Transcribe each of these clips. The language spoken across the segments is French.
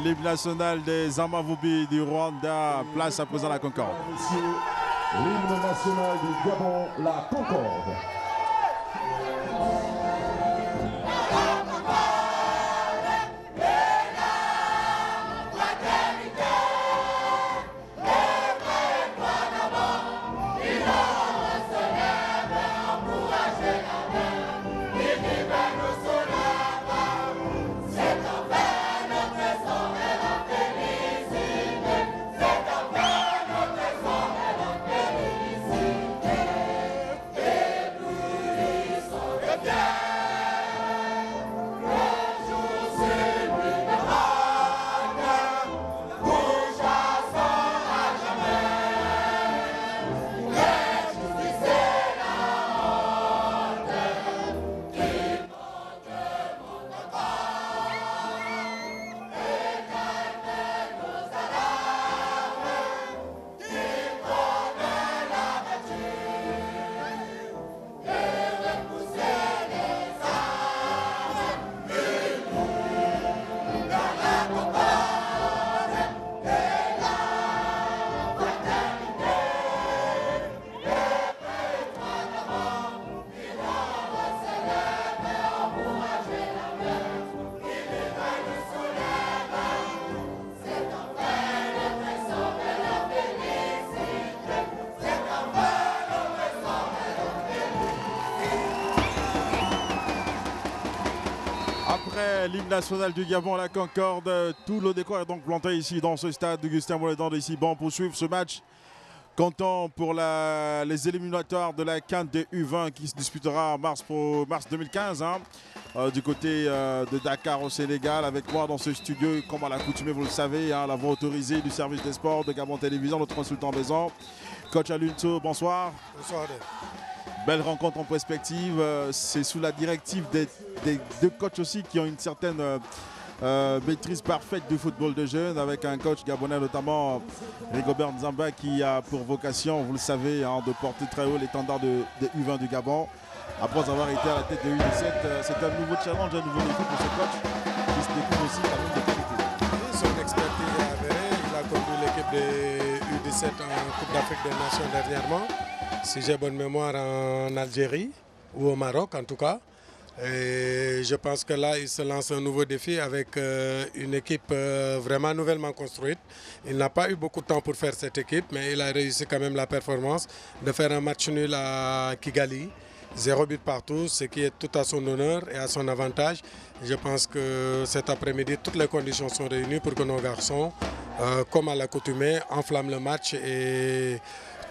L'hymne national des Amavubi du Rwanda, place à présent la Concorde. L'hymne national du Gabon, la Concorde. L'hymne national du Gabon à la Concorde, tout le décor est donc planté ici dans ce stade d'Augustin Moledan ici. Bon, pour suivre ce match, comptant pour les éliminatoires de la CAN des U20 qui se disputera en mars 2015 du côté de Dakar au Sénégal. Avec moi dans ce studio, comme à l'accoutumée, vous le savez, la voix autorisée du service des sports de Gabon Télévision, notre consultant maison, coach Alunto, bonsoir. Bonsoir. Belle rencontre en perspective, c'est sous la directive des deux coachs aussi qui ont une certaine maîtrise parfaite du football de jeunes, avec un coach gabonais notamment Rigobert Nzamba qui a pour vocation, vous le savez, de porter très haut l'étendard de U20 du Gabon. Après avoir été à la tête de U17, c'est un nouveau challenge, un nouveau défi pour ce coach qui se découvre aussi la même de qualité. Son expertise est avérée, il a conduit l'équipe de U17 en Coupe d'Afrique des Nations dernièrement. Si j'ai bonne mémoire, en Algérie ou au Maroc en tout cas. Et je pense que là, il se lance un nouveau défi avec une équipe vraiment nouvellement construite. Il n'a pas eu beaucoup de temps pour faire cette équipe, mais il a réussi quand même la performance de faire un match nul à Kigali 0 but partout, ce qui est tout à son honneur et à son avantage. Je pense que cet après-midi, toutes les conditions sont réunies pour que nos garçons, comme à l'accoutumée, enflamment le match et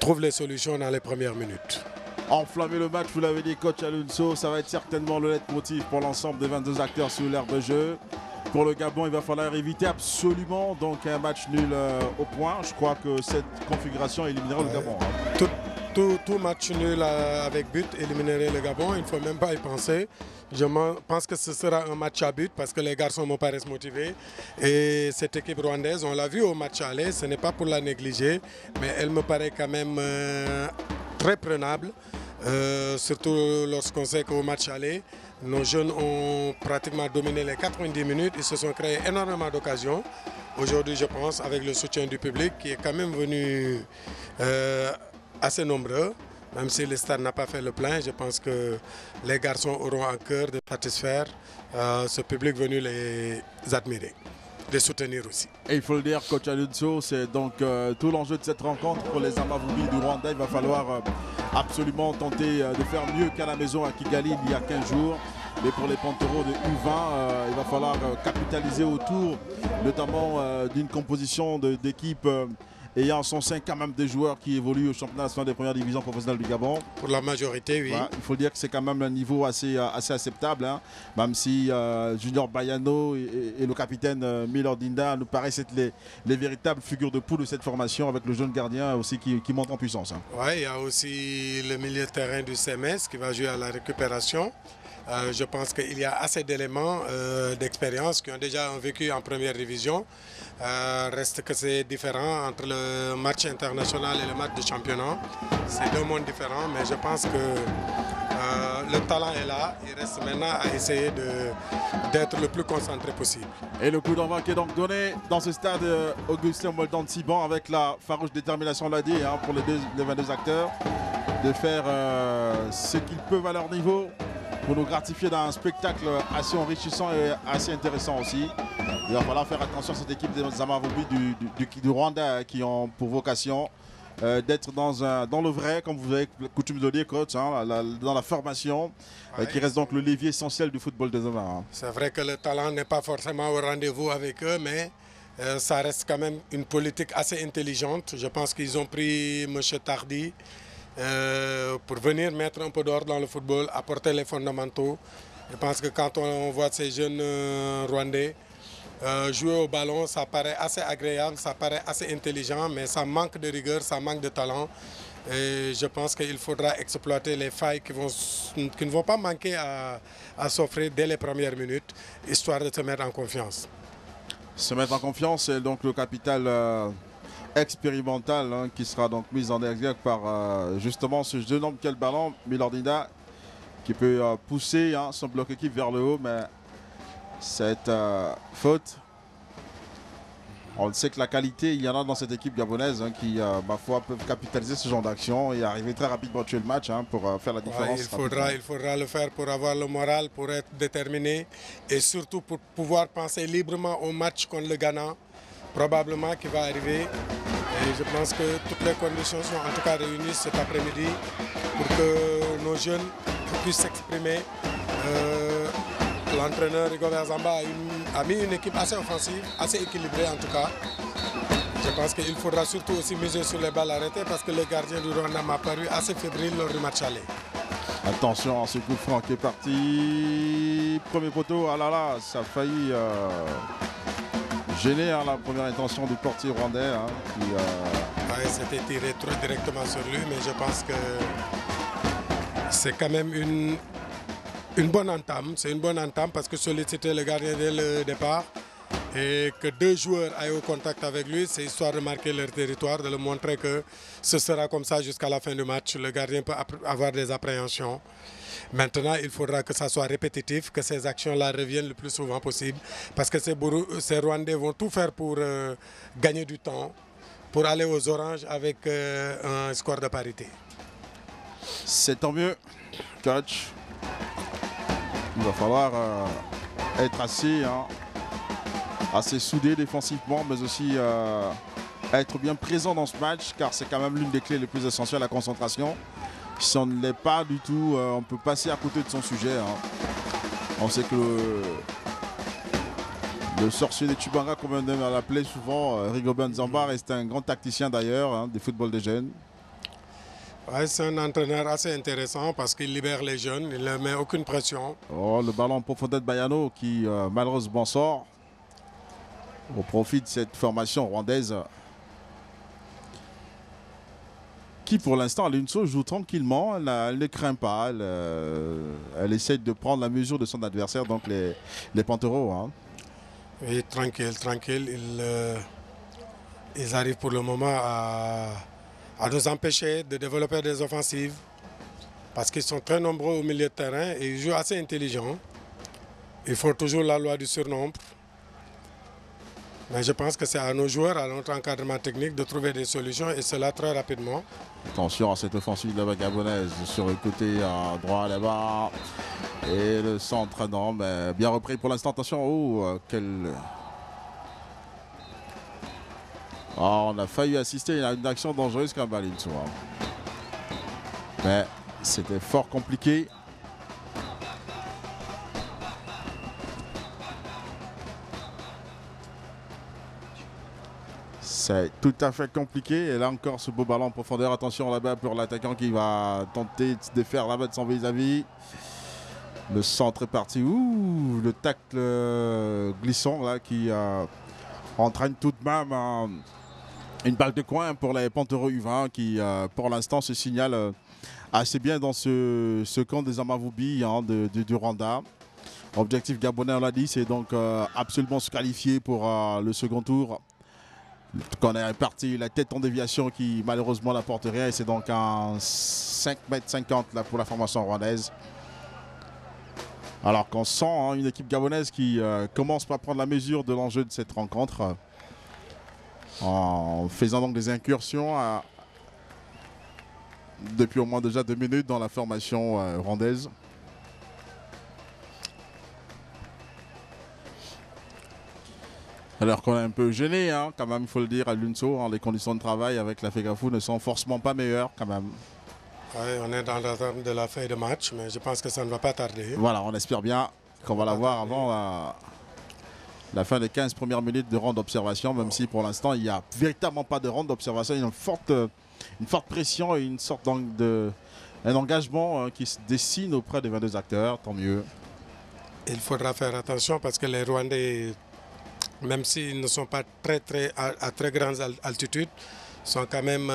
trouvent les solutions dans les premières minutes. Enflammer le match, vous l'avez dit, coach Alonso, ça va être certainement le leitmotiv pour l'ensemble des 22 acteurs sur l'aire de jeu. Pour le Gabon, il va falloir éviter absolument donc un match nul au point. Je crois que cette configuration éliminera le Gabon. Tout match nul avec but éliminerait le Gabon, il ne faut même pas y penser. Je pense que ce sera un match à but parce que les garçons me paraissent motivés. Et cette équipe rwandaise, on l'a vu au match aller, ce n'est pas pour la négliger, mais elle me paraît quand même très prenable. Surtout lorsqu'on sait qu'au match aller, nos jeunes ont pratiquement dominé les 90 minutes. Ils se sont créés énormément d'occasions. Aujourd'hui, je pense, avec le soutien du public qui est quand même venu assez nombreux, même si le stade n'a pas fait le plein, je pense que les garçons auront à cœur de satisfaire ce public venu les admirer, les soutenir aussi. Et il faut le dire, coach Alonso, c'est donc tout l'enjeu de cette rencontre pour les Amavubi du Rwanda. Il va falloir absolument tenter de faire mieux qu'à la maison à Kigali il y a 15 jours. Mais pour les Panteros de U20, il va falloir capitaliser autour notamment d'une composition d'équipe ayant en son sein quand même des joueurs qui évoluent au championnat national des premières divisions professionnelles du Gabon. Pour la majorité, oui. Voilà, il faut dire que c'est quand même un niveau assez acceptable, hein, même si Junior Bayano et le capitaine Miller Dinda nous paraissent être les véritables figures de proue de cette formation, avec le jeune gardien aussi qui monte en puissance. Hein. Ouais, il y a aussi le milieu de terrain du CMS qui va jouer à la récupération. Je pense qu'il y a assez d'éléments d'expérience qui ont déjà vécu en première division. Reste que c'est différent entre le match international et le match de championnat. C'est deux mondes différents, mais je pense que le talent est là. Il reste maintenant à essayer d'être le plus concentré possible. Et le coup d'envoi qui est donc donné dans ce stade Augustin Moldan de Siban, avec la farouche détermination, on l'a dit, hein, pour les 22 acteurs, de faire ce qu'ils peuvent à leur niveau pour nous gratifier d'un spectacle assez enrichissant et assez intéressant aussi. Il va falloir faire attention à cette équipe des Amavubi du Rwanda qui ont pour vocation d'être dans le vrai, comme vous avez coutume de le dire, coach, hein, dans la formation, ouais, qui reste donc le levier essentiel du football des hommes. Hein. C'est vrai que le talent n'est pas forcément au rendez-vous avec eux, mais ça reste quand même une politique assez intelligente. Je pense qu'ils ont pris M. Tardy pour venir mettre un peu d'ordre dans le football, apporter les fondamentaux. Je pense que quand on voit ces jeunes Rwandais jouer au ballon, ça paraît assez agréable, ça paraît assez intelligent, mais ça manque de rigueur, ça manque de talent. Et je pense qu'il faudra exploiter les failles qui ne vont pas manquer à s'offrir dès les premières minutes, histoire de se mettre en confiance. Se mettre en confiance, c'est donc le capital expérimental, hein, qui sera donc mis en exergue par justement ce jeune homme qui a le ballon, Milordina, qui peut pousser son bloc équipe vers le haut, mais cette faute, on le sait que la qualité, il y en a dans cette équipe gabonaise, hein, qui, ma foi, peuvent capitaliser ce genre d'action et arriver très rapidement à tuer le match, hein, pour faire la différence. Ouais, il faudra le faire pour avoir le moral, pour être déterminé et surtout pour pouvoir penser librement au match contre le Ghana, probablement qui va arriver. Et je pense que toutes les conditions sont en tout cas réunies cet après-midi pour que nos jeunes puissent s'exprimer. L'entraîneur Rigobert Zamba a mis une équipe assez offensive, assez équilibrée en tout cas. Je pense qu'il faudra surtout aussi miser sur les balles arrêtées parce que le gardien du Rwanda m'a paru assez fébrile lors du match aller. Attention à ce coup franc qui est parti. Premier poteau, ah là là, ça a failli gêner la première intention du portier rwandais. Ouais, c'était tiré trop directement sur lui, mais je pense que c'est quand même une bonne entame. C'est une bonne entame parce que solliciter le gardien dès le départ et que deux joueurs aillent au contact avec lui, c'est histoire de marquer leur territoire, de le montrer que ce sera comme ça jusqu'à la fin du match. Le gardien peut avoir des appréhensions. Maintenant, il faudra que ça soit répétitif, que ces actions-là reviennent le plus souvent possible parce que ces Rwandais vont tout faire pour gagner du temps, pour aller aux oranges avec un score de parité. C'est tant mieux, coach. Il va falloir être assez soudé défensivement, mais aussi être bien présent dans ce match, car c'est quand même l'une des clés les plus essentielles, la concentration. Si on ne l'est pas du tout, on peut passer à côté de son sujet. On sait que le sorcier de Tchubanga, comme on aime l'appeler souvent, Rigobert Nzamba, est un grand tacticien d'ailleurs, du football des jeunes. Ouais, c'est un entraîneur assez intéressant parce qu'il libère les jeunes, il ne met aucune pression. Oh, le ballon en profondeur de Bayano qui malheureusement sort au profit de cette formation rwandaise qui pour l'instant, Lunso joue tranquillement, elle ne craint pas, elle essaie de prendre la mesure de son adversaire, donc les Pantereaux. Oui, tranquille, tranquille. Ils arrivent pour le moment à nous empêcher de développer des offensives parce qu'ils sont très nombreux au milieu de terrain et ils jouent assez intelligents. Ils font toujours la loi du surnombre. Mais je pense que c'est à nos joueurs, à notre encadrement technique de trouver des solutions et cela très rapidement. Attention à cette offensive de la gabonaise sur le côté droit là-bas. Et le centre, non, mais bien repris pour l'instant. Attention, on a failli assister à une action dangereuse comme Balinso. Mais c'était fort compliqué. C'est tout à fait compliqué. Et là encore, ce beau ballon en profondeur. Attention là-bas pour l'attaquant qui va tenter de faire la de son vis-à-vis. Le centre est parti. Ouh, le tacle glissant là qui entraîne tout de même une balle de coin pour les Pantereaux U20 qui pour l'instant se signale assez bien dans ce camp des Amavubi du Rwanda. Objectif gabonais, on l'a dit, c'est donc absolument se qualifier pour le second tour. Quand on est parti, la tête en déviation qui malheureusement n'apporte rien et c'est donc un 5,50 m là pour la formation rwandaise. Alors qu'on sent une équipe gabonaise qui commence par prendre la mesure de l'enjeu de cette rencontre en faisant donc des incursions depuis au moins déjà 2 minutes dans la formation rwandaise. Alors qu'on est un peu gêné, quand même, il faut le dire, à Lunso, les conditions de travail avec la FEGAFOOT ne sont forcément pas meilleures quand même. Oui, on est dans l'attente de la feuille de match, mais je pense que ça ne va pas tarder. Voilà, on espère bien qu'on va la voir avant la fin des 15 premières minutes de ronde d'observation, même si pour l'instant il n'y a véritablement pas de ronde d'observation, il y a une forte pression et une sorte un engagement qui se dessine auprès des 22 acteurs, tant mieux. Il faudra faire attention parce que les Rwandais, même s'ils ne sont pas à très grande altitude, sont quand même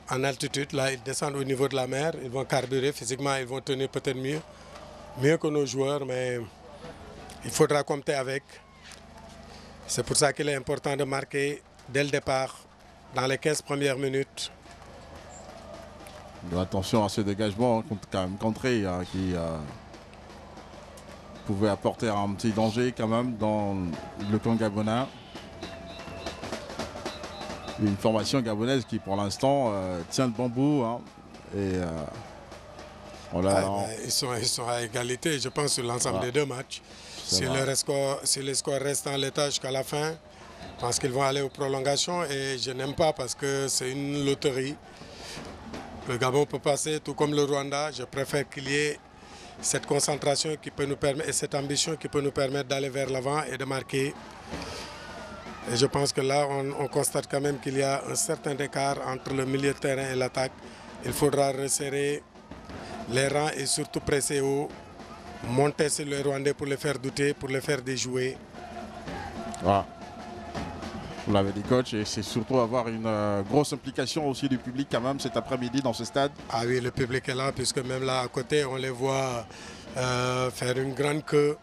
en altitude. Là, ils descendent au niveau de la mer, ils vont carburer physiquement, ils vont tenir peut-être mieux que nos joueurs, mais il faudra compter avec. C'est pour ça qu'il est important de marquer dès le départ, dans les 15 premières minutes. Attention à ce dégagement quand même contré qui pouvait apporter un petit danger quand même dans le camp gabonais. Une formation gabonaise qui pour l'instant tient le bon bout. Ils sont à égalité, je pense, sur l'ensemble des deux matchs. Si les scores restent en l'état jusqu'à la fin, je pense qu'ils vont aller aux prolongations et je n'aime pas parce que c'est une loterie. Le Gabon peut passer tout comme le Rwanda. Je préfère qu'il y ait cette concentration qui peut nous permettre et cette ambition qui peut nous permettre d'aller vers l'avant et de marquer. Et je pense que là, on constate quand même qu'il y a un certain écart entre le milieu de terrain et l'attaque. Il faudra resserrer les rangs et surtout presser haut, monter sur les Rwandais pour les faire douter, pour les faire déjouer. Voilà. Vous l'avez dit, coach, et c'est surtout avoir une grosse implication aussi du public quand même cet après-midi dans ce stade. Ah oui, le public est là, puisque même là à côté, on les voit faire une grande queue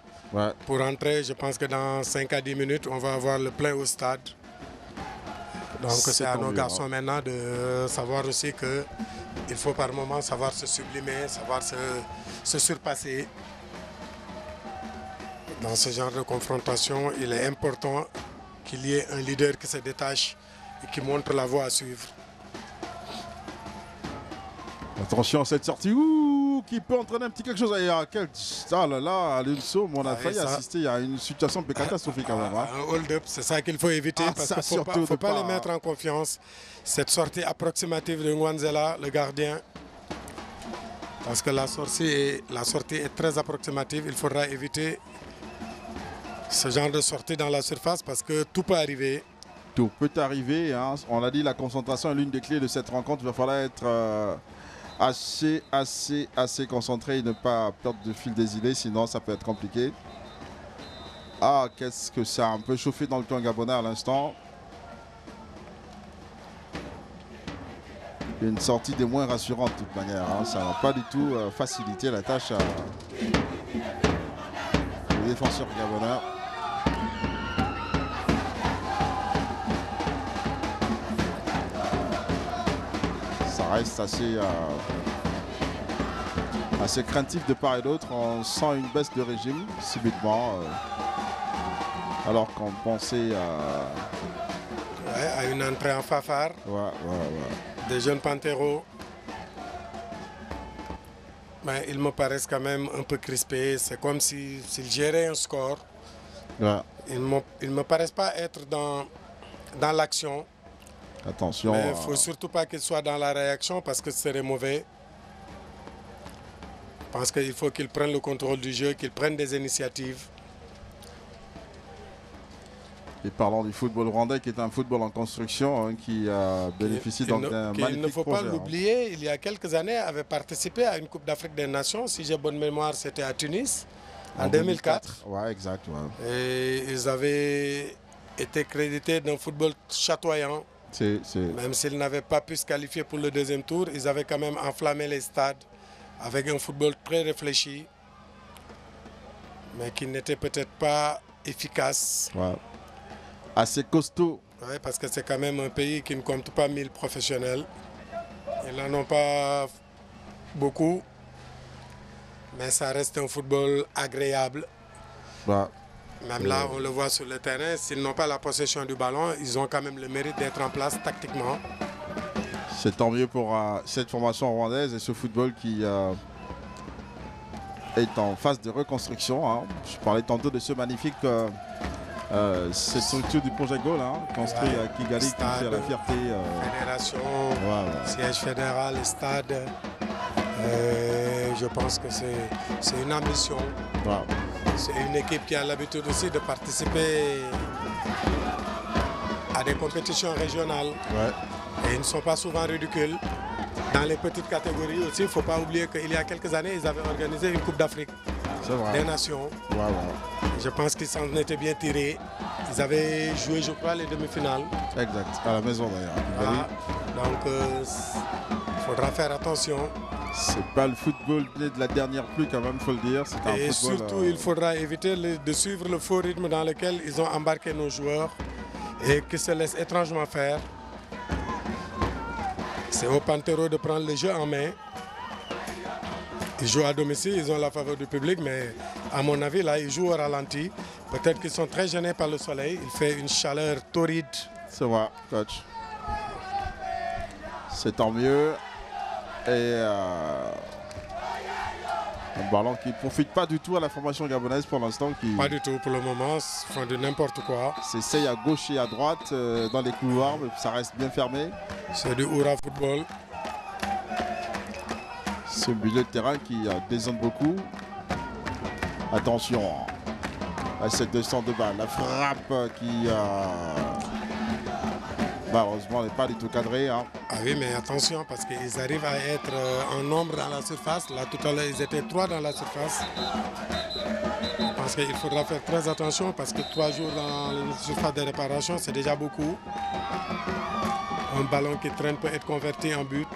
pour entrer. Je pense que dans 5 à 10 minutes, on va avoir le plein au stade. Donc c'est à nos garçons maintenant de savoir aussi qu'il faut par moment savoir se sublimer, savoir se surpasser. Dans ce genre de confrontation, il est important qu'il y ait un leader qui se détache et qui montre la voie à suivre. Attention à cette sortie qui peut entraîner un petit quelque chose. Ah là là, à Lunso, on a failli assister à une situation catastrophique quand même. Un hold-up, c'est ça qu'il faut éviter parce qu'il ne faut pas les mettre en confiance. Cette sortie approximative de Nwanzela, le gardien. Parce que la sortie est très approximative. Il faudra éviter ce genre de sortie dans la surface parce que tout peut arriver. Tout peut arriver. Hein. On l'a dit, la concentration est l'une des clés de cette rencontre. Il va falloir être assez concentré et ne pas perdre de fil des idées. Sinon, ça peut être compliqué. Ah, qu'est-ce que ça a un peu chauffé dans le camp gabonais à l'instant. Une sortie des moins rassurantes de toute manière. Hein. Ça n'a pas du tout facilité la tâche aux défenseurs gabonais. Ça reste assez craintif de part et d'autre. On sent une baisse de régime subitement. Alors qu'on pensait à une entrée en fanfare. Ouais. Des jeunes Panteros. Mais ils me paraissent quand même un peu crispés. C'est comme s'ils géraient un score. Ouais. Ils ne me paraissent pas être dans l'action. Attention. Mais il ne faut surtout pas qu'ils soient dans la réaction parce que ce serait mauvais. Je pense qu'il faut qu'ils prennent le contrôle du jeu, qu'ils prennent des initiatives. Et parlons du football rwandais qui est un football en construction qui bénéficie d'un magnifique projet. Il ne faut pas l'oublier, il y a quelques années, avait participé à une Coupe d'Afrique des Nations. Si j'ai bonne mémoire, c'était à Tunis, en 2004. Ouais, exact. Ouais. Et ils avaient été crédités d'un football chatoyant. Même s'ils n'avaient pas pu se qualifier pour le deuxième tour, ils avaient quand même enflammé les stades avec un football très réfléchi, mais qui n'était peut-être pas efficace. Ouais. Assez costaud. Oui, parce que c'est quand même un pays qui ne compte pas 1000 professionnels. Ils n'en ont pas beaucoup, mais ça reste un football agréable. Ouais. Même là, on le voit sur le terrain, s'ils n'ont pas la possession du ballon, ils ont quand même le mérite d'être en place tactiquement. C'est tant mieux pour cette formation rwandaise et ce football qui est en phase de reconstruction. Hein. Je parlais tantôt de ce magnifique... cette structure du projet Gaulle, construit à Kigali, stade, qui fait la fierté. Fédération, siège fédéral, stade. Je pense que c'est une ambition. Ouais. C'est une équipe qui a l'habitude aussi de participer à des compétitions régionales. Ouais. Et ils ne sont pas souvent ridicules. Dans les petites catégories aussi, il ne faut pas oublier qu'il y a quelques années, ils avaient organisé une Coupe d'Afrique des Nations. Ouais. Je pense qu'ils s'en étaient bien tirés. Ils avaient joué, je crois, les demi-finales. Exact, à la maison d'ailleurs. Voilà. Donc, il faudra faire attention. C'est pas le football de la dernière pluie quand même, il faut le dire. Et surtout, il faudra éviter de suivre le faux rythme dans lequel ils ont embarqué nos joueurs et qui se laissent étrangement faire. C'est aux Panteros de prendre le jeu en main. Ils jouent à domicile, ils ont la faveur du public, mais à mon avis, là, ils jouent au ralenti. Peut-être qu'ils sont très gênés par le soleil. Il fait une chaleur torride. C'est vrai, coach. C'est tant mieux. Et un ballon qui ne profite pas du tout à la formation gabonaise pour l'instant. Pas du tout pour le moment, ils font de n'importe quoi. S'essaye à gauche et à droite dans les couloirs, mais ça reste bien fermé. C'est du Oura football. Ce milieu de terrain qui dézone beaucoup. Attention à cette descente de balle. La frappe qui malheureusement n'est pas du tout cadrée. Hein. Ah oui, mais attention parce qu'ils arrivent à être en nombre dans la surface. Là, tout à l'heure, ils étaient 3 dans la surface. Je pense qu'il faudra faire très attention parce que 3 jours dans la surface de réparation, c'est déjà beaucoup. Un ballon qui traîne peut être converti en but.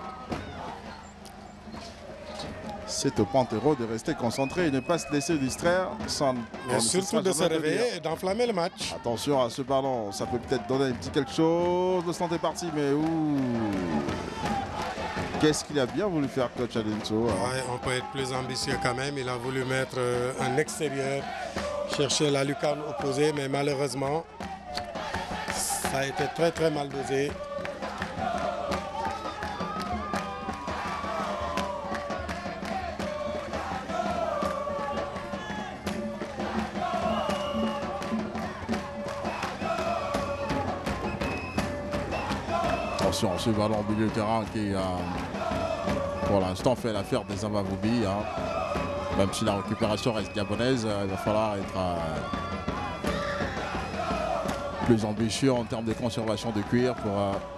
C'est au Panthéro de rester concentré et ne pas se laisser distraire. Mais surtout de se réveiller et d'enflammer le match. Attention à ce ballon, ça peut peut-être donner un petit quelque chose. Le centre est parti, mais ouh. Qu'est-ce qu'il a bien voulu faire, coach Adenso. Ouais, on peut être plus ambitieux quand même. Il a voulu mettre un extérieur, chercher la lucarne opposée, mais malheureusement, ça a été très très mal dosé. Attention, ce ballon au milieu de terrain qui pour l'instant fait l'affaire des Amavubi. Hein. Même si la récupération reste gabonaise, il va falloir être plus ambitieux en termes de conservation de cuir pour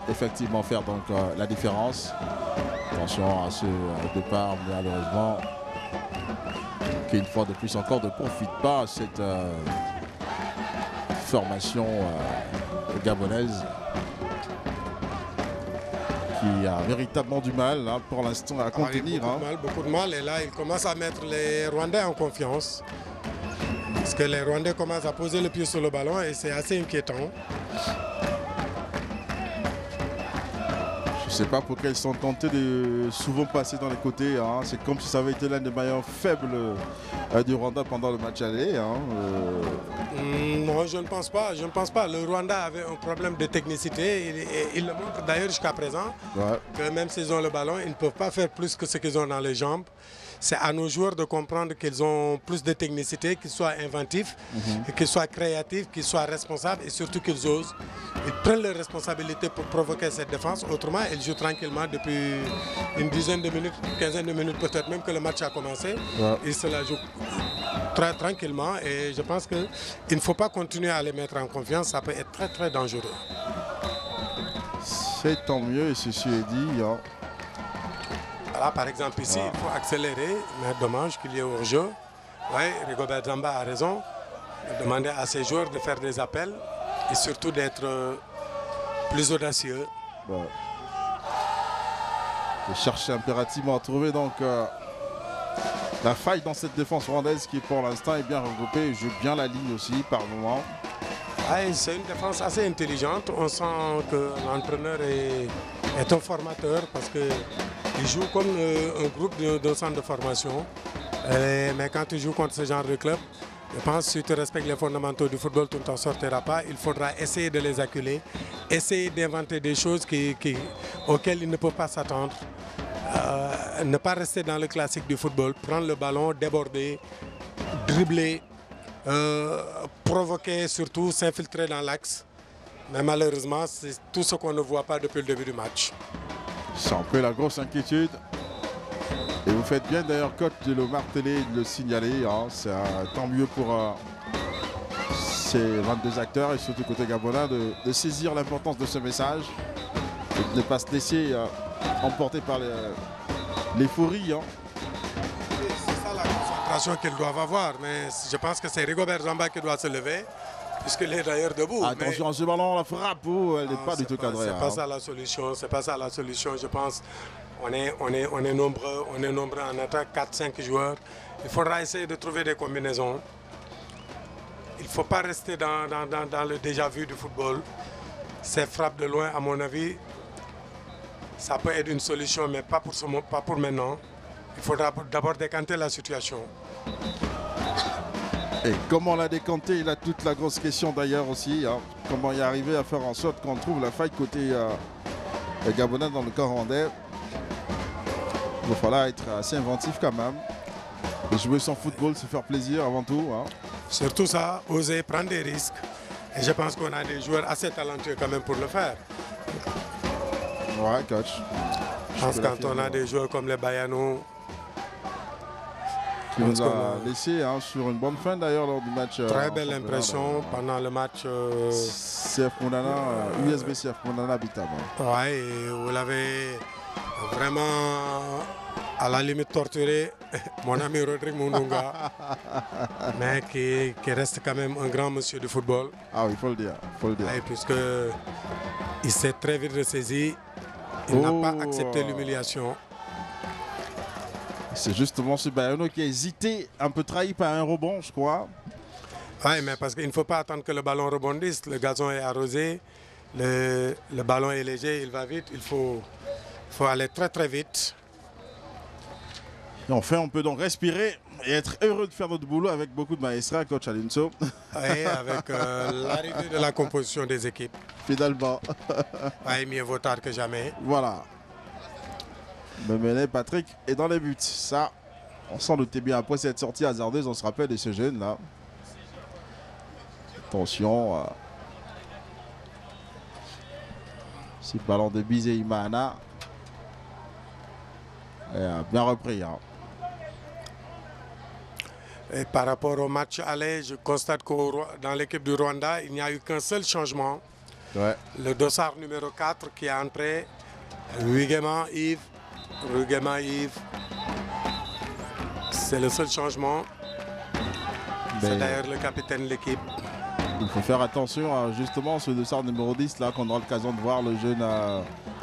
effectivement faire donc, la différence. Attention à ce départ malheureusement qui une fois de plus encore ne profite pas à cette formation gabonaise qui a véritablement du mal hein, pour l'instant à contenir. Beaucoup de mal, et là il commence à mettre les Rwandais en confiance. Parce que les Rwandais commencent à poser le pied sur le ballon et c'est assez inquiétant. Je ne sais pas pourquoi ils sont tentés de souvent passer dans les côtés. Hein. C'est comme si ça avait été l'un des maillons faibles du Rwanda pendant le match aller. Hein. Non, je ne pense pas. Je ne pense pas. Le Rwanda avait un problème de technicité. Il le montre d'ailleurs jusqu'à présent. Ouais. Que même s'ils ont le ballon, ils ne peuvent pas faire plus que ce qu'ils ont dans les jambes. C'est à nos joueurs de comprendre qu'ils ont plus de technicité, qu'ils soient inventifs, qu'ils soient créatifs, qu'ils soient responsables et surtout qu'ils osent. Ils prennent leurs responsabilités pour provoquer cette défense. Autrement, ils jouent tranquillement depuis une dizaine de minutes, une quinzaine de minutes peut-être même que le match a commencé. Ouais. Ils se la jouent très tranquillement et je pense qu'il ne faut pas continuer à les mettre en confiance. Ça peut être très très dangereux. C'est tant mieux et ceci est dit. Hein. Voilà, par exemple ici, il faut accélérer, mais dommage qu'il y ait hors-jeu. Oui, Rigobert Zamba a raison de demander à ses joueurs de faire des appels et surtout d'être plus audacieux. Ouais. De chercher impérativement à trouver donc la faille dans cette défense rwandaise qui pour l'instant est bien regroupée et joue bien la ligne aussi par moment. Ouais, c'est une défense assez intelligente. On sent que l'entraîneur est un formateur parce qu'il joue comme un groupe d'un centre de formation. Mais quand tu joues contre ce genre de club, je pense que si tu respectes les fondamentaux du football, tu ne t'en sortiras pas. Il faudra essayer de les acculer, essayer d'inventer des choses auxquelles ils ne peuvent pas s'attendre. Ne pas rester dans le classique du football, prendre le ballon, déborder, dribbler, provoquer surtout, s'infiltrer dans l'axe. Mais malheureusement, c'est tout ce qu'on ne voit pas depuis le début du match. C'est un peu la grosse inquiétude. Et vous faites bien d'ailleurs, coach, de le marteler et de le signaler. Hein. C'est tant mieux pour ces 22 acteurs et surtout côté gabonais de saisir l'importance de ce message et de ne pas se laisser emporter par l'euphorie. Hein. C'est ça la concentration qu'ils doivent avoir. Mais je pense que c'est Rigobert Zamba qui doit se lever. Puisqu'il est d'ailleurs debout. Attention à ce ballon, la frappe, elle n'est pas du tout cadrée. C'est pas ça la solution, c'est pas ça la solution, je pense. On est nombreux en attaque, 4-5 joueurs. Il faudra essayer de trouver des combinaisons. Il ne faut pas rester dans le déjà-vu du football. Ces frappes de loin, à mon avis, ça peut être une solution, mais pas pour maintenant. Il faudra d'abord décanter la situation. Et comment la décanter, il a toute la grosse question d'ailleurs aussi. Hein. Comment y arriver à faire en sorte qu'on trouve la faille côté gabonais dans le camp rwandais. Il va falloir être assez inventif quand même. Et jouer son football, se faire plaisir avant tout. Hein. Surtout ça, oser prendre des risques. Et je pense qu'on a des joueurs assez talentueux quand même pour le faire. Ouais, coach. Je pense que quand on a des joueurs comme les Bayano, qui nous a laissé hein, sur une bonne fin d'ailleurs lors du match. Très belle impression pendant le match. CF Mounana, USB CF Mounana Bitam. Oui, et vous l'avez vraiment à la limite torturé, mon ami Rodrigue Mundunga, mais qui reste quand même un grand monsieur du football. Ah oui, il faut le dire. Et puisqu'il s'est très vite ressaisi, il n'a pas accepté l'humiliation. C'est justement ce Bayano qui a hésité, un peu trahi par un rebond, je crois. Oui, mais parce qu'il ne faut pas attendre que le ballon rebondisse. Le gazon est arrosé, le ballon est léger, il va vite. Il faut aller très très vite. Et enfin, on peut donc respirer et être heureux de faire notre boulot avec beaucoup de maestras, coach Alinso. Oui, avec l'arrivée de la composition des équipes. Finalement. Oui, mieux vaut tard que jamais. Voilà. Memenet Patrick est dans les buts. Ça, on s'en doutait bien. Après cette sortie hasardeuse, on se rappelle de ce jeune là. Attention. Ce ballon de Bizé Imana. bien repris. Hein. Et par rapport au match aller, je constate que dans l'équipe du Rwanda, il n'y a eu qu'un seul changement. Ouais. Le dossard numéro 4 qui est entré, Rugema Yves. C'est le seul changement. C'est d'ailleurs le capitaine de l'équipe. Il faut faire attention à justement ce dossard numéro 10 là qu'on aura l'occasion de voir le jeune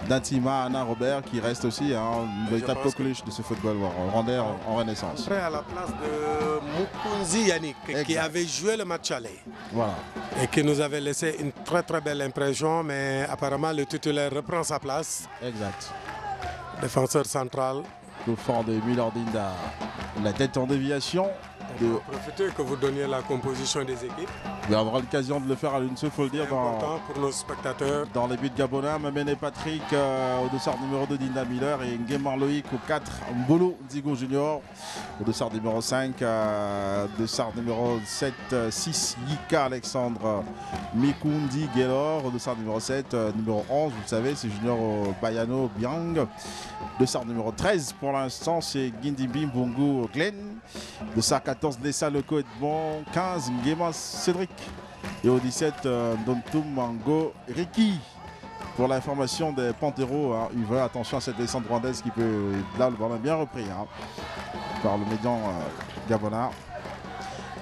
Datima Anna Robert qui reste aussi une véritable coqueluche de ce football rwandais en renaissance. Après à la place de Mukunzi Yannick qui avait joué le match aller. Voilà. Et qui nous avait laissé une très très belle impression, mais apparemment le titulaire reprend sa place. Exact. Défenseur central. Le fond de Milordinda. La tête en déviation. Profitez que vous donniez la composition des équipes. On aura l'occasion de le faire à l'une seule, il faut le dire, pour nos spectateurs. Dans les buts gabonais, Mamene Patrick au dossard numéro 2 Dinda Miller et Nguema Loïc au 4, Mbolo Ndigo Junior au dossard numéro 5, dossard numéro 7, 6 Yika Alexandre Mikundi Gelor au dossard numéro 7, numéro 11, vous le savez, c'est Junior Bayano Biang. Dossard numéro 13 pour l'instant, c'est Gindimbi Mbongo Glenn. Dossard 14, Nessa Leko Edmond. 15, Nguema Cédric. Et au 17, Dontum Mango Ricky. Pour l'information des Panteros, il veut attention à cette descente rwandaise qui peut. Là, le ballon est bien repris par le médian gabonais.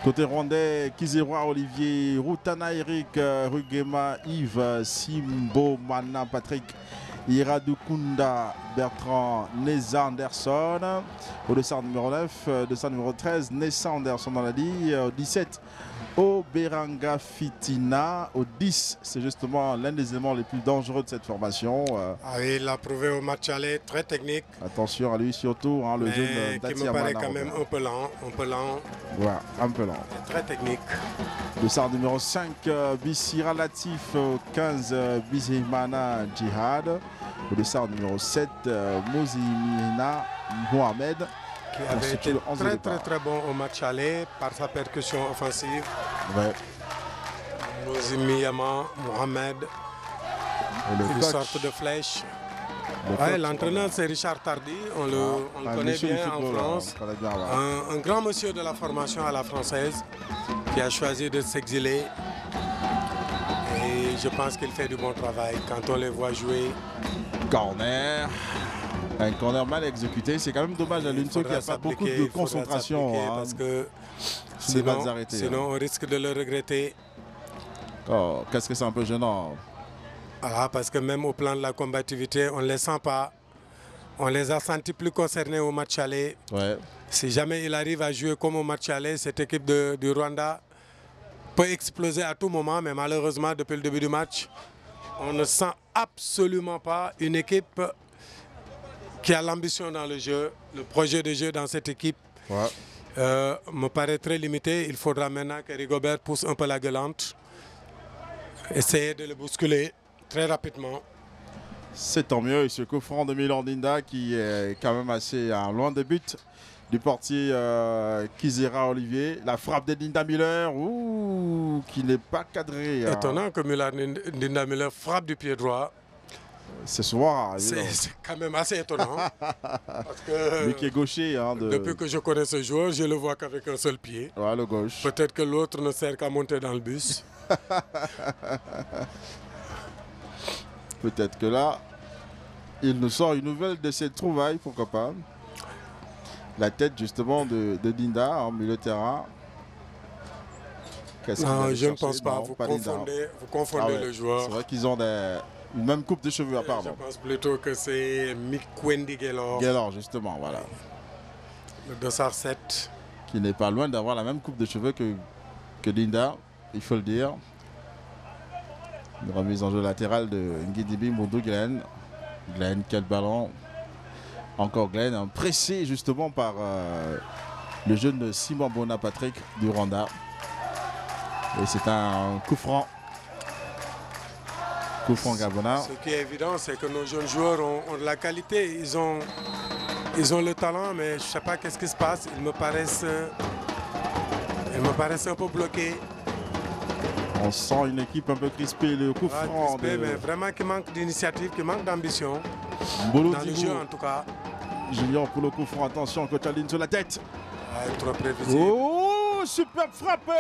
Côté rwandais, Kizerwa Olivier, Rutana Eric, Rugema Yves, Simbo Mana Patrick. Iradukunda Bertrand Neza Anderson au dossard numéro 9, dossard numéro 13 Nessa Anderson dans la ligne, au 17 Oberanga Fitina, au 10 c'est justement l'un des éléments les plus dangereux de cette formation. Il l'a prouvé au match aller, très technique. Attention à lui surtout, le jeune qui me paraît quand même un peu lent. Ouais, un peu lent. Très technique. Dossard numéro 5 Bissira Latif, 15 Bizimana Djihad. Au dossard numéro 7, Mozimina Mohamed. Qui avait été très bon au match aller par sa percussion offensive. Ouais. Mozimiyama Mohamed. Une sorte de flèche. L'entraîneur c'est Richard Tardy, on le connaît bien en France. Un grand monsieur de la formation à la française qui a choisi de s'exiler. Et je pense qu'il fait du bon travail quand on les voit jouer. Corner. Un corner mal exécuté. C'est quand même dommage à l'UNSO qu'il n'y a pas beaucoup de concentration. Parce que sinon on risque de le regretter. Oh, qu'est-ce que c'est un peu gênant. Parce que même au plan de la combativité, on ne les sent pas. On les a sentis plus concernés au match aller. Ouais. Si jamais il arrive à jouer comme au match aller, cette équipe du Rwanda peut exploser à tout moment. Mais malheureusement, depuis le début du match, on ne sent absolument pas une équipe qui a l'ambition dans le jeu. Le projet de jeu dans cette équipe me paraît très limité. Il faudra maintenant que Rigobert pousse un peu la gueulante. Essayer de le bousculer très rapidement. C'est tant mieux. Et ce coup franc de Milordinda qui est quand même assez loin de but du portier Kizera Olivier. La frappe de Dinda Miller qui n'est pas cadrée. Étonnant que Dinda Miller frappe du pied droit. C'est souvent. C'est quand même assez étonnant. Parce que lui qui est gaucher. Depuis que je connais ce joueur, je le vois qu'avec un seul pied. Ouais, le gauche. Peut-être que l'autre ne sert qu'à monter dans le bus. Peut-être que là, il nous sort une nouvelle de ses trouvailles, pourquoi pas. La tête justement de Dinda en milieu de terrain. Non, je ne pense pas. Vous confondez le joueur. C'est vrai qu'ils ont une même coupe de cheveux, pardon. Je pense plutôt que c'est Mikwendi Gelor. Gelor, justement, voilà. Le dossard 7. Qui n'est pas loin d'avoir la même coupe de cheveux que Dinda, il faut le dire. Une remise en jeu latérale de Nguidibi Moudou Glenn. Glenn, quel ballon. Encore Glenn, pressé justement par le jeune Simon Bonapatrick du Rwanda. Et c'est un coup franc. Coup franc gabonais. Ce qui est évident, c'est que nos jeunes joueurs ont de la qualité. Ils ont le talent, mais je ne sais pas qu'est-ce qui se passe. Ils me paraissent un peu bloqués. On sent une équipe un peu crispée, le coup franc. Mais vraiment qui manque d'initiative, qui manque d'ambition. Dans le jeu en tout cas. Junior pour le coup franc. Attention, coach Aline sur la tête. Trop prévisible. Oh, superbe frappe.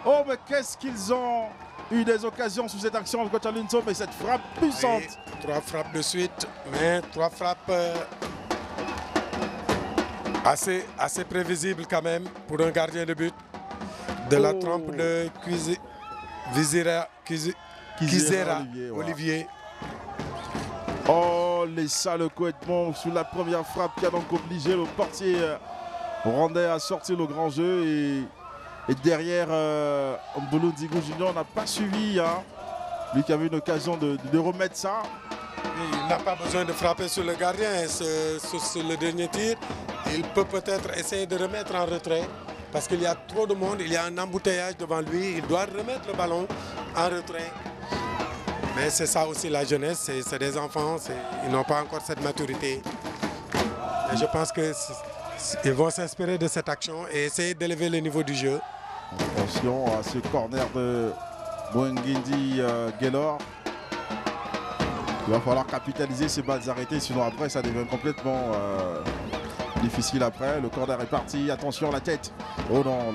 Oh, mais qu'est-ce qu'ils ont eu des occasions sous cette action, le coach Alinso, mais cette frappe puissante. Oui, 3 frappes de suite, mais 3 frappes assez prévisibles quand même pour un gardien de but. De la trempe de Kizera Olivier. Oh, les salles couettement sous la première frappe qui a donc obligé le portier rwandais à sortir le grand jeu. Et derrière, Mbolo Nzigo Junior n'a pas suivi. Hein. Lui qui avait une occasion de remettre ça. Il n'a pas besoin de frapper sur le gardien. Sur le dernier tir, il peut peut-être essayer de remettre en retrait. Parce qu'il y a trop de monde, il y a un embouteillage devant lui. Il doit remettre le ballon en retrait. Mais c'est ça aussi la jeunesse, c'est des enfants, ils n'ont pas encore cette maturité. Et je pense qu'ils vont s'inspirer de cette action et essayer d'élever le niveau du jeu. Attention à ce corner de Mwengindi Gaylor. Il va falloir capitaliser ces balles arrêtées, sinon après ça devient complètement difficile après. Le corner est parti, attention la tête. Oh non,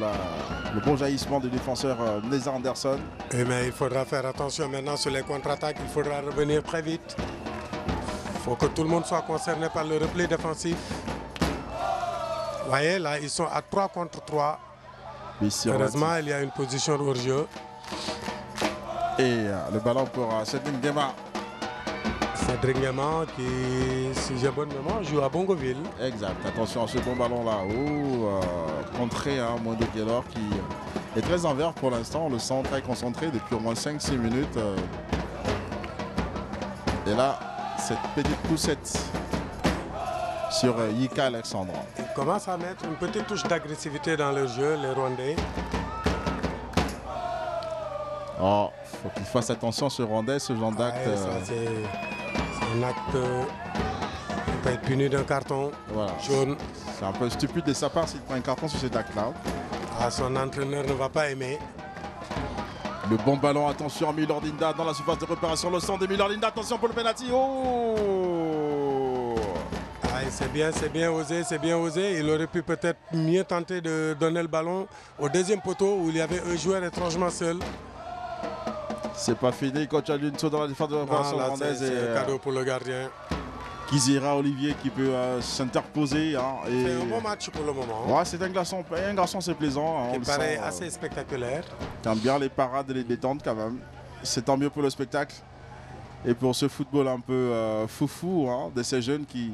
le bon jaillissement du défenseur Neza Anderson. Mais il faudra faire attention maintenant sur les contre-attaques, il faudra revenir très vite. Il faut que tout le monde soit concerné par le repli défensif. Vous voyez, là, ils sont à 3 contre 3. Heureusement, il y a une position de hors-jeu. Et le ballon pour Cédric Nguema. Cédric Nguema qui, si j'ai bonne mémoire, joue à Bongoville. Exact. Attention à ce bon ballon là. Contré, hein, Mondo Gaylor qui est très en vert pour l'instant. On le sent très concentré depuis au moins 5-6 minutes. Et là, cette petite poussette sur Yika Alexandre. Ils commencent à mettre une petite touche d'agressivité dans leur jeu, les Rwandais. Oh, faut qu'il fasse attention ce Rwandais, ce genre d'acte. C'est un acte qui peut être puni d'un carton jaune. C'est un peu stupide de sa part s'il prend un carton sur cet acte-là. Son entraîneur ne va pas aimer. Le bon ballon, attention à Milordinda dans la surface de réparation. Le centre de Milordinda, attention pour le penalty. Oh! C'est bien osé, c'est bien osé. Il aurait pu peut-être mieux tenter de donner le ballon au deuxième poteau où il y avait un joueur étrangement seul. C'est pas fini, coach Alunso dans la défense de réparation rwandaise. C'est cadeau pour le gardien. Kizera Olivier qui peut s'interposer. Hein, c'est un bon match pour le moment. Ouais, c'est un garçon c'est plaisant. Hein, qui paraît assez spectaculaire. Qui aime bien les parades et les détentes quand même. C'est tant mieux pour le spectacle. Et pour ce football un peu foufou hein, de ces jeunes qui,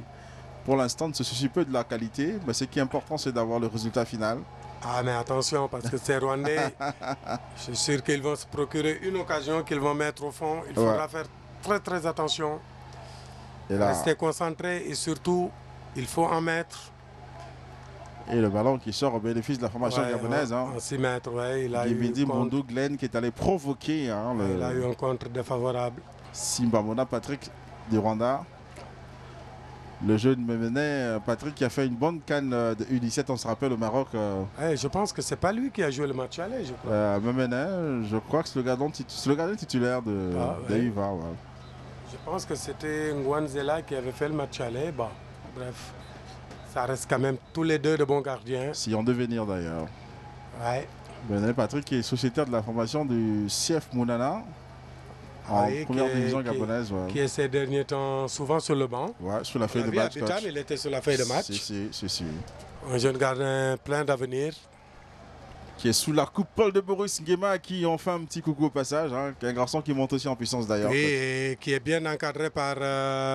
pour l'instant, ne se soucient peu de la qualité. Mais ce qui est important, c'est d'avoir le résultat final. Ah mais attention parce que ces Rwandais, je suis sûr qu'ils vont se procurer une occasion qu'ils vont mettre au fond. Il faudra faire très très attention. Et là, rester concentré et surtout, il faut en mettre. Et le ballon qui sort au bénéfice de la formation gabonaise. En 6 mètres, il a eu Mondou Glenn qui est allé provoquer. Hein, il a eu un contre défavorable. Simbamona Patrick du Rwanda. Le jeune Memenet, Patrick qui a fait une bonne canne de U17, on se rappelle au Maroc. Je pense que c'est pas lui qui a joué le match aller, je crois. Memenet, je crois que c'est le gardien titulaire de Ivar. Ouais. Je pense que c'était Ngwanzela qui avait fait le match aller. Bon, bref, ça reste quand même tous les deux de bons gardiens. Si en devenir d'ailleurs. Ouais. Memenet, Patrick qui est sociétaire de la formation du CF Mounana. En première division gabonaise. Qui est ces derniers temps souvent sur le banc. Ouais, sur la feuille de match. Il était sur la feuille de match. Si. Un jeune gardien plein d'avenir. Qui est sous la coupole de Boris Nguema, qui ont fait un petit coucou au passage. Hein, qui est un garçon qui monte aussi en puissance d'ailleurs. Oui, et qui est bien encadré par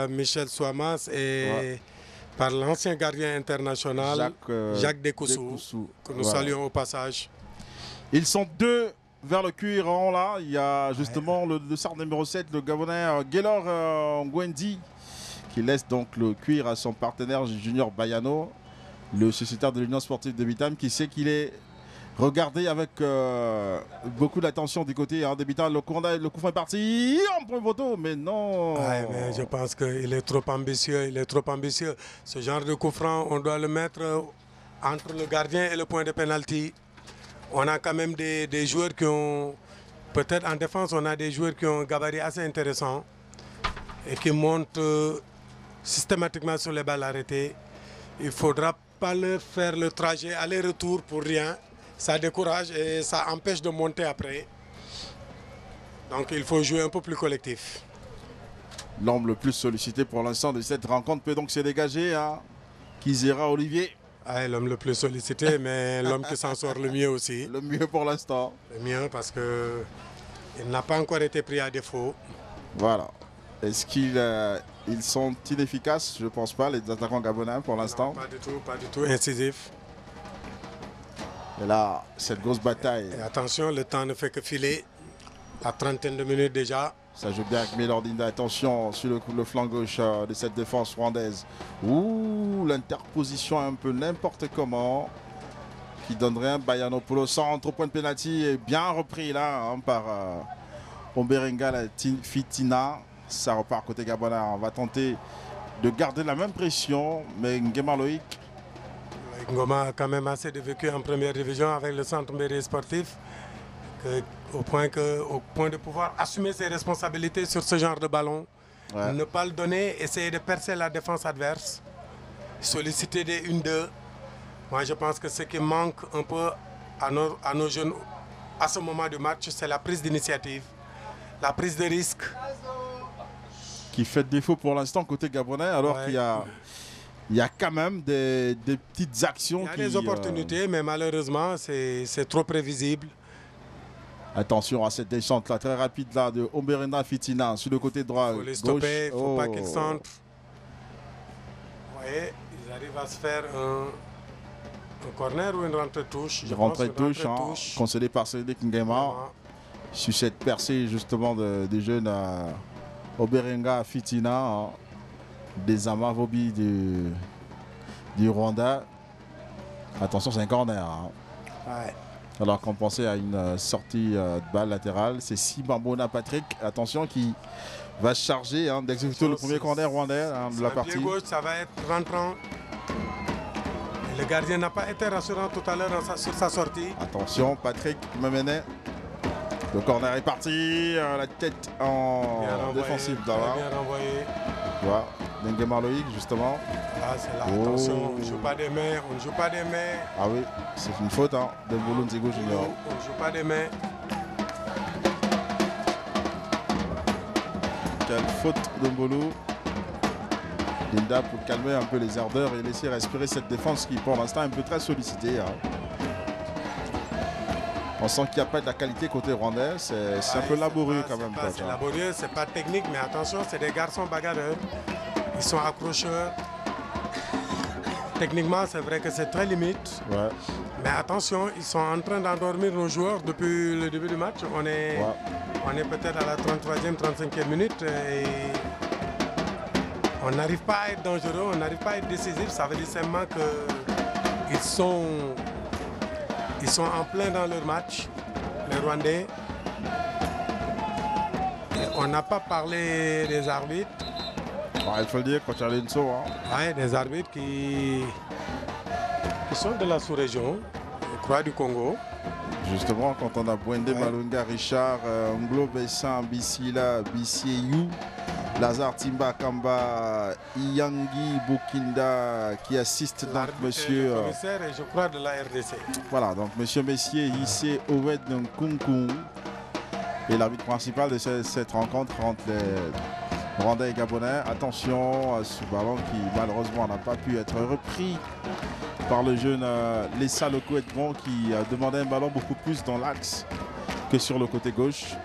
Michel Souamas et par l'ancien gardien international Jacques Dekoussou, que nous saluons au passage. Ils sont deux vers le cuirant là, il y a justement le sort numéro 7, le Gabonais Gaylor Ngwendi, qui laisse donc le cuir à son partenaire Junior Bayano, le sociétaire de l'Union sportive de Bitam, qui sait qu'il est regardé avec beaucoup d'attention du côté de Bitam. Le coup est parti, en point photo, mais non. Mais je pense qu'il est trop ambitieux, Ce genre de coup franc, on doit le mettre entre le gardien et le point de pénalty. On a quand même des joueurs qui ont, peut-être en défense, on a des joueurs qui ont un gabarit assez intéressant et qui montent systématiquement sur les balles arrêtées. Il ne faudra pas leur faire le trajet aller-retour pour rien. Ça décourage et ça empêche de monter après. Donc il faut jouer un peu plus collectif. L'homme le plus sollicité pour l'instant de cette rencontre peut donc se dégager. Hein. Kizera Olivier. Ah, l'homme le plus sollicité, mais l'homme qui s'en sort le mieux aussi. Le mieux pour l'instant. Le mieux parce qu'il n'a pas encore été pris à défaut. Voilà. Est-ce qu'ils sont inefficaces? Je ne pense pas, les attaquants gabonais pour l'instant. Pas du tout incisif. Et là, cette grosse bataille. Et attention, le temps ne fait que filer. À trentaine de minutes déjà. Ça joue bien avec Mélordine. Attention sur le flanc gauche de cette défense rwandaise. Ouh, l'interposition un peu n'importe comment. Qui donnerait un Bayanopoulos centre au point de pénalty. Et bien repris là hein, par Omberenga Fitina. Ça repart côté gabonais. On va tenter de garder la même pression. Mais Nguema Loïc. Ngoma a quand même assez de vécu en première division avec le centre Mbéré sportif. Au point de pouvoir assumer ses responsabilités sur ce genre de ballon. Ouais. Ne pas le donner, essayer de percer la défense adverse. Solliciter des 1-2. Moi je pense que ce qui manque un peu à nos jeunes à ce moment du match, c'est la prise d'initiative, la prise de risque. Qui fait défaut pour l'instant côté gabonais alors qu'il y a quand même des petites actions. Il y a des opportunités, mais malheureusement c'est trop prévisible. Attention à cette descente là, très rapide là de Omberenda Fitina sur le côté droit. Il faut les stopper, il ne faut pas qu'ils centrent. Vous voyez, ils arrivent à se faire un corner ou une rentrée-touche. Une rentrée-touche, concédée par Cédric Nguema. Sur cette percée justement des jeunes Omberenda Fitina, hein, des Amavobi du Rwanda. Attention, c'est un corner. Hein. Ouais. Alors qu'on pensait à une sortie de balle latérale, c'est Sibambona Patrick, attention, qui va charger hein, d'exécuter le premier corner rwandais hein, de la partie. Pied gauche, ça va être rentrant. Et le gardien n'a pas été rassurant tout à l'heure sur sa sortie. Attention, Patrick Memenet. Le corner est parti, la tête en défensive d'avant. Bien renvoyé. Voilà, Nguema Loïc justement. Là, c'est là. Attention, on ne joue pas des mains, on ne joue pas des mains. Ah oui, c'est une faute hein, de Mbolo Nzigo Junior. On ne joue pas des mains. Quelle faute de Mbolo. Linda pour calmer un peu les ardeurs et laisser respirer cette défense qui pour l'instant est un peu très sollicitée. Hein. On sent qu'il n'y a pas de la qualité côté rwandais, c'est un peu laborieux quand même. C'est laborieux, c'est pas technique, mais attention, c'est des garçons bagarreurs. Ils sont accrocheurs. Techniquement, c'est vrai que c'est très limite. Ouais. Mais attention, ils sont en train d'endormir nos joueurs depuis le début du match. On est peut-être à la 33e, 35e minute. Et on n'arrive pas à être dangereux, on n'arrive pas à être décisif. Ça veut dire simplement qu'ils sont en plein dans leur match, les Rwandais. Et on n'a pas parlé des arbitres. Il faut le dire, quand il y a l'Enso. Oui, des arbitres qui sont de la sous-région, je crois du Congo. Justement, quand on a Bwende Malunga, Richard, Nglo Bessan, Bissila, Bissieyu, Lazare Timba Kamba, Iyangi Bokinda qui assiste donc monsieur. Le commissaire et je crois de la RDC. Voilà, donc monsieur Messier, Issé Owed Nkunku et l'arbitre principal de cette rencontre entre les Rwandais et Gabonais. Attention à ce ballon qui malheureusement n'a pas pu être repris par le jeune Lessa Lokoetron qui demandait un ballon beaucoup plus dans l'axe que sur le côté gauche.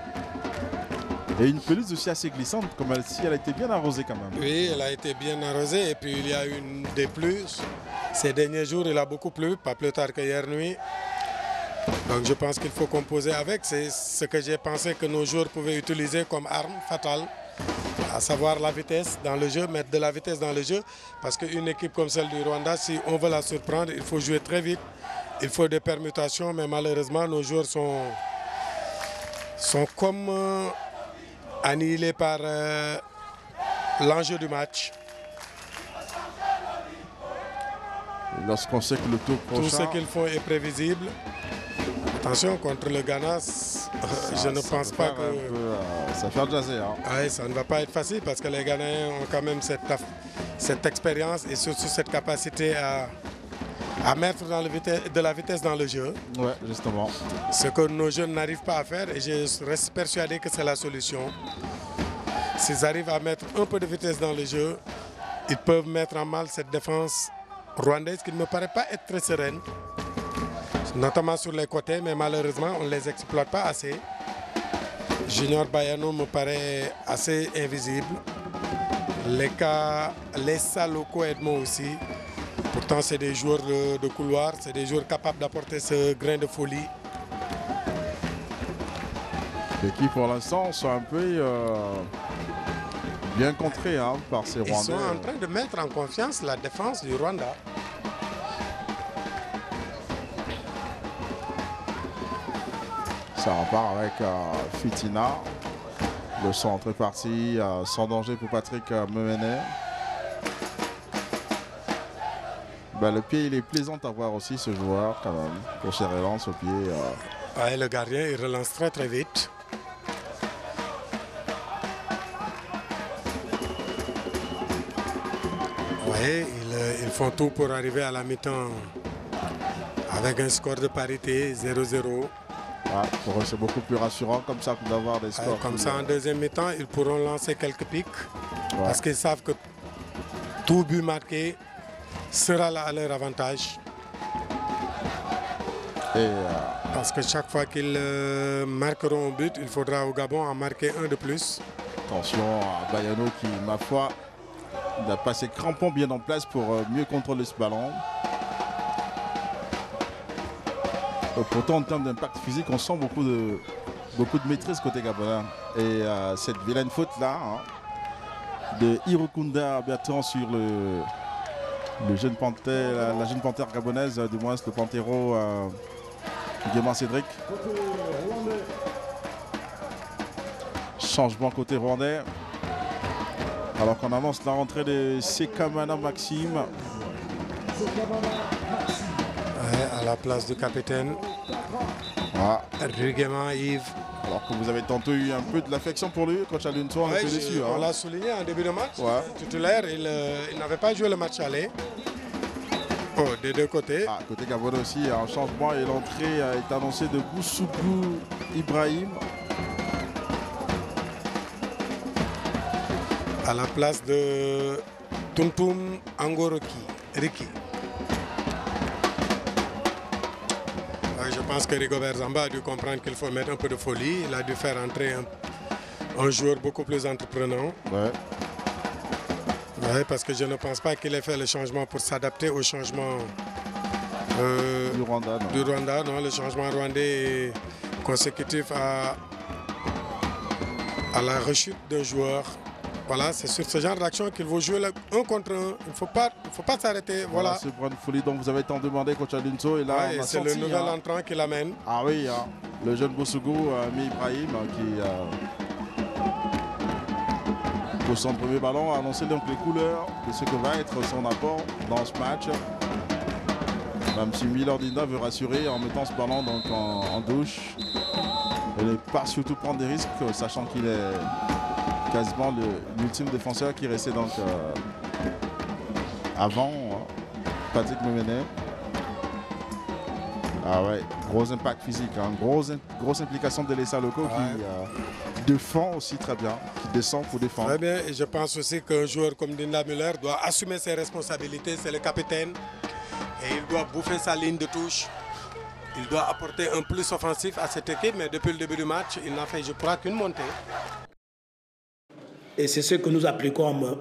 Et une pelouse aussi assez glissante, comme si elle a été bien arrosée quand même. Oui, elle a été bien arrosée et puis il y a une des plus. Ces derniers jours, il a beaucoup plu, pas plus tard que hier nuit. Donc je pense qu'il faut composer avec. C'est ce que j'ai pensé que nos joueurs pouvaient utiliser comme arme fatale. À savoir la vitesse dans le jeu, mettre de la vitesse dans le jeu. Parce qu'une équipe comme celle du Rwanda, si on veut la surprendre, il faut jouer très vite. Il faut des permutations, mais malheureusement, nos joueurs sont comme annihilés par l'enjeu du match. Lorsqu'on sait que le tour prochain... Tout ce qu'ils font est prévisible. Attention, contre le Ghana, je ne pense pas que... ça fait jaser. Hein. Ouais, ça ne va pas être facile parce que les Ghanéens ont quand même cette expérience et surtout cette capacité à mettre de la vitesse dans le jeu. Ouais, justement. Ce que nos jeunes n'arrivent pas à faire et je reste persuadé que c'est la solution. S'ils arrivent à mettre un peu de vitesse dans le jeu, ils peuvent mettre en mal cette défense rwandaise qui ne me paraît pas être très sereine, notamment sur les côtés, mais malheureusement on ne les exploite pas assez. Junior Bayano me paraît assez invisible. Les Saloko Edmond aussi. Pourtant, c'est des joueurs de couloir, c'est des joueurs capables d'apporter ce grain de folie. Et qui, pour l'instant, sont un peu bien contrés par ces Rwandais. Ils sont en train de mettre en confiance la défense du Rwanda. Ça repart avec Fitina. Le centre est parti sans danger pour Patrick Mewene. Le pied, il est plaisant à voir aussi ce joueur quand même. Pour ses relances au pied. Ouais, le gardien, il relance très très vite. Ouais, ils font tout pour arriver à la mi-temps avec un score de parité 0-0. Pour eux, c'est beaucoup plus rassurant comme ça d'avoir des scores. Comme ça, en deuxième mi-temps, ils pourront lancer quelques pics. Parce qu'ils savent que tout but marqué sera là à leur avantage. Parce que chaque fois qu'ils marqueront un but, il faudra au Gabon en marquer un de plus. Attention à Bayano qui, ma foi, il a passé crampons bien en place pour mieux contrôler ce ballon. Pourtant, en termes d'impact physique, on sent beaucoup de maîtrise côté gabonais. Et cette vilaine faute-là de Hirokunda Bertrand sur le jeune panthère, la jeune panthère gabonaise, du moins le panthéro Guéman Cédric. Changement côté rwandais. Alors qu'on annonce la rentrée de Sekamana Maxime. À la place du capitaine. Rugueman Yves. Alors que vous avez tantôt eu un peu de l'affection pour lui, coach Alunso, on était déçu. On l'a souligné en début de match. Titulaire, il n'avait pas joué le match aller. Des deux côtés. Côté Gabonais aussi, un changement et l'entrée est annoncée de Boussougou Ibrahim. À la place de Tuntum Angoroki Riki. Je pense que Rigobert Zamba a dû comprendre qu'il faut mettre un peu de folie. Il a dû faire entrer un joueur beaucoup plus entreprenant. Parce que je ne pense pas qu'il ait fait le changement pour s'adapter au changement du Rwanda. Non, le changement rwandais est consécutif à la rechute d'un joueur. Voilà, c'est sur ce genre d'action qu'il faut jouer un contre un. Il ne faut pas s'arrêter. Voilà. C'est pour une folie dont vous avez tant demandé, coach Alunso. Et là, c'est le nouvel entrant qui l'amène. Ah oui, le jeune Boussougou, Ibrahim, qui pour son premier ballon a annoncé donc les couleurs de ce que va être son apport dans ce match. Même si Milordina veut rassurer en mettant ce ballon donc en douche. Et ne pas surtout prendre des risques, sachant qu'il est quasiment l'ultime défenseur qui restait donc avant Patrick Mewene. Gros impact physique, grosse implication de l'ESA locaux qui défend aussi très bien, qui descend pour défendre. Très bien, et je pense aussi qu'un joueur comme Dinda Müller doit assumer ses responsabilités, c'est le capitaine, et il doit bouffer sa ligne de touche. Il doit apporter un plus offensif à cette équipe, mais depuis le début du match, il n'a fait, je crois, qu'une montée. Et c'est ce que nous appliquons à Mouna.